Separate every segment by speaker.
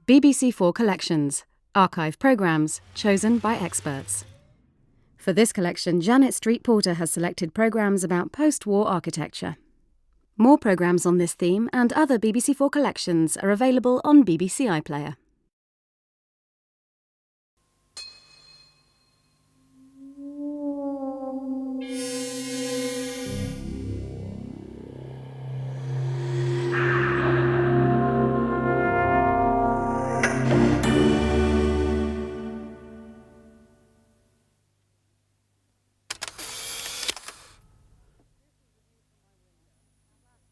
Speaker 1: BBC4 Collections, archive programmes chosen by experts. For this collection, Janet Street Porter has selected programmes about post-war architecture. More programmes on this theme and other BBC4 collections are available on BBC iPlayer.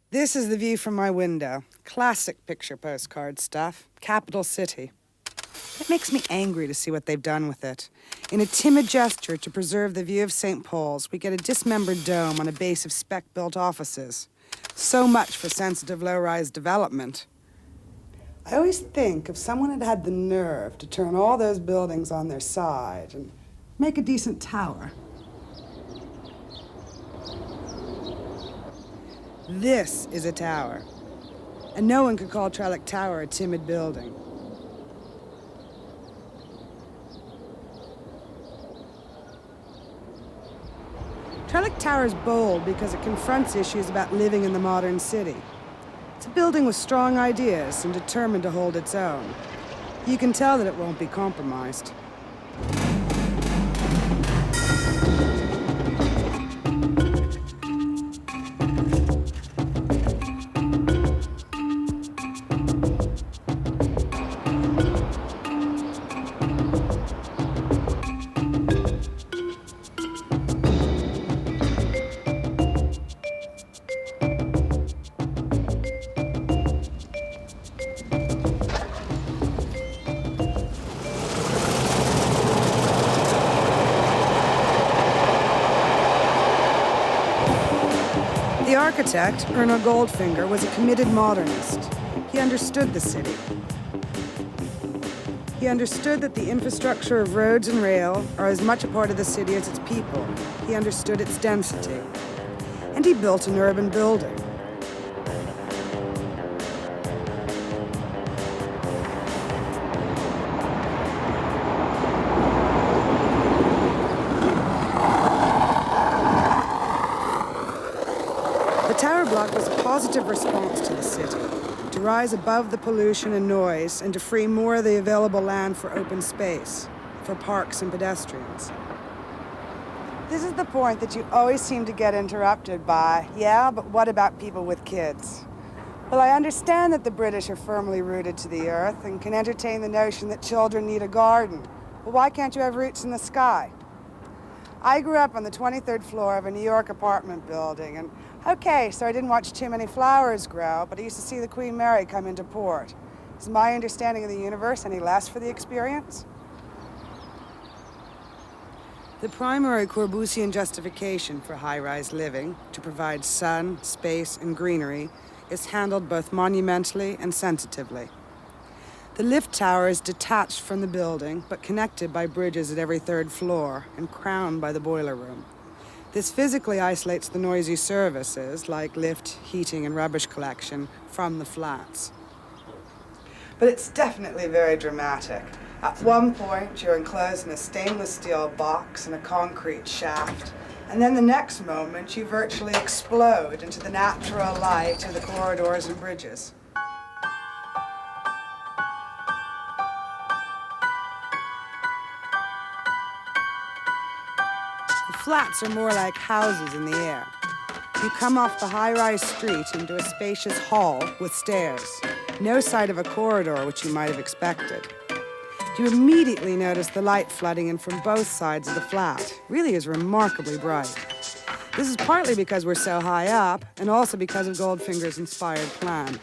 Speaker 2: This is the view from my window. Classic picture postcard stuff. Capital city. It makes me angry to see what they've done with it. In a timid gesture to preserve the view of St. Paul's, we get a dismembered dome on a base of spec-built offices. So much for sensitive low-rise development. I always think if someone had had the nerve to turn all those buildings on their side and make a decent tower. This is a tower, and no one could call Trellick Tower a timid building. Trellick Tower is bold because it confronts issues about living in the modern city. It's a building with strong ideas and determined to hold its own. You can tell that it won't be compromised. The architect, Erno Goldfinger, was a committed modernist. He understood the city. He understood that the infrastructure of roads and rail are as much a part of the city as its people. He understood its density. And he built an urban building. The tower block was a positive response to the city, to rise above the pollution and noise and to free more of the available land for open space, for parks and pedestrians. This is the point that you always seem to get interrupted by, yeah, but what about people with kids? Well, I understand that the British are firmly rooted to the earth and can entertain the notion that children need a garden. Well, why can't you have roots in the sky? I grew up on the 23rd floor of a New York apartment building, and okay, so I didn't watch too many flowers grow, but I used to see the Queen Mary come into port. Is my understanding of the universe any less for the experience? The primary Corbusian justification for high-rise living, to provide sun, space, and greenery, is handled both monumentally and sensitively. The lift tower is detached from the building, but connected by bridges at every third floor and crowned by the boiler room. This physically isolates the noisy services, like lift, heating, and rubbish collection, from the flats. But it's definitely very dramatic. At one point, you're enclosed in a stainless steel box in a concrete shaft, and then the next moment, you virtually explode into the natural light of the corridors and bridges. Flats are more like houses in the air. You come off the high-rise street into a spacious hall with stairs. No sight of a corridor, which you might have expected. You immediately notice the light flooding in from both sides of the flat. It really is remarkably bright. This is partly because we're so high up, and also because of Goldfinger's inspired plan.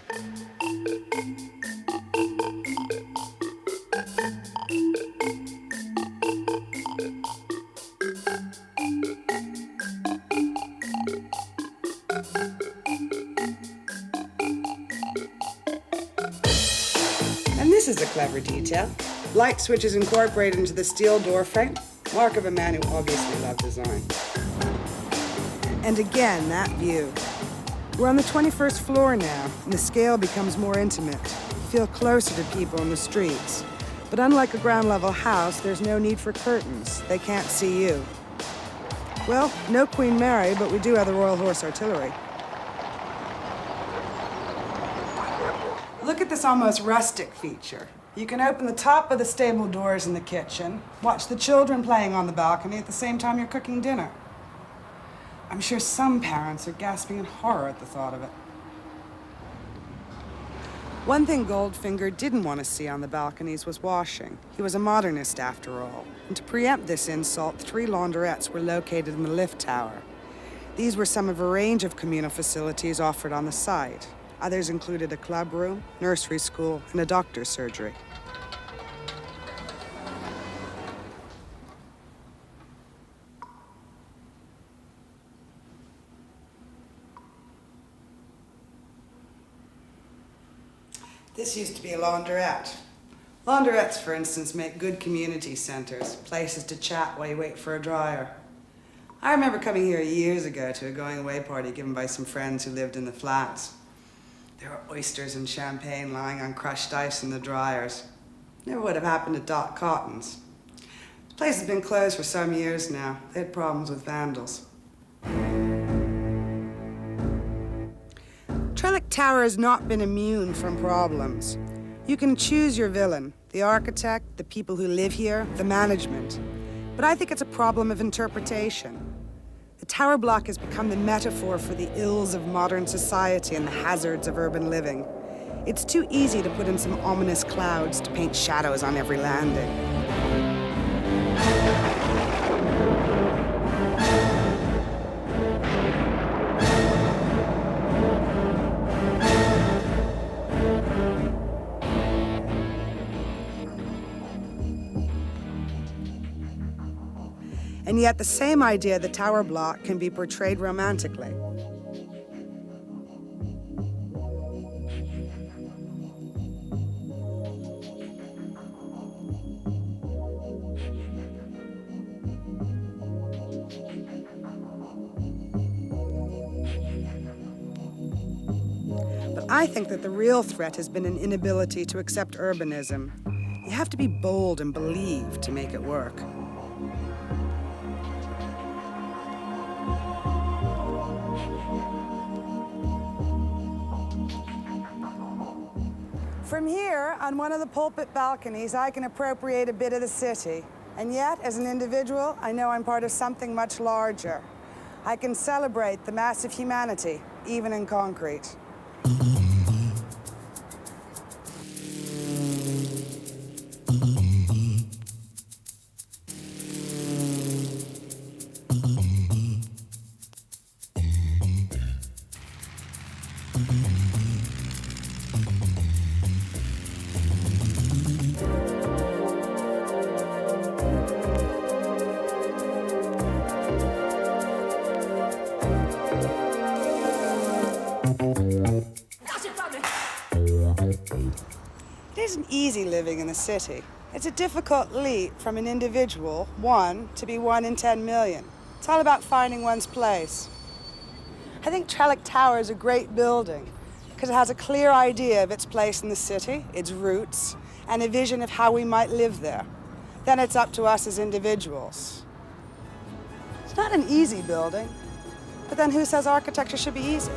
Speaker 2: And this is a clever detail. Light switches incorporated into the steel door frame, mark of a man who obviously loved design. And again, that view. We're on the 21st floor now, and the scale becomes more intimate. feel closer to people in the streets. But unlike a ground-level house, there's no need for curtains. They can't see you. Well, no Queen Mary, but we do have the Royal Horse Artillery. Look at this almost rustic feature. You can open the top of the stable doors in the kitchen, watch the children playing on the balcony at the same time you're cooking dinner. I'm sure some parents are gasping in horror at the thought of it. One thing Goldfinger didn't want to see on the balconies was washing. He was a modernist after all. And to preempt this insult, 3 laundrettes were located in the lift tower. These were some of a range of communal facilities offered on the site. Others included a club room, nursery school, and a doctor's surgery. This used to be a laundrette. Laundrettes, for instance, make good community centers, places to chat while you wait for a dryer. I remember coming here years ago to a going-away party given by some friends who lived in the flats. There were oysters and champagne lying on crushed ice in the dryers. Never would have happened at Doc Cotton's. The place has been closed for some years now. They had problems with vandals. Trellick Tower has not been immune from problems. You can choose your villain, the architect, the people who live here, the management. But I think it's a problem of interpretation. The tower block has become the metaphor for the ills of modern society and the hazards of urban living. It's too easy to put in some ominous clouds to paint shadows on every landing. And yet the same idea, the tower block, can be portrayed romantically. But I think that the real threat has been an inability to accept urbanism. You have to be bold and believe to make it work. From here, on one of the pulpit balconies, I can appropriate a bit of the city. And yet, as an individual, I know I'm part of something much larger. I can celebrate the massive humanity, even in concrete. It isn't easy living in the city. It's a difficult leap from an individual, one, to be 1 in 10 million. It's all about finding one's place. I think Trellick Tower is a great building because it has a clear idea of its place in the city, its roots, and a vision of how we might live there. Then it's up to us as individuals. It's not an easy building, but then who says architecture should be easy?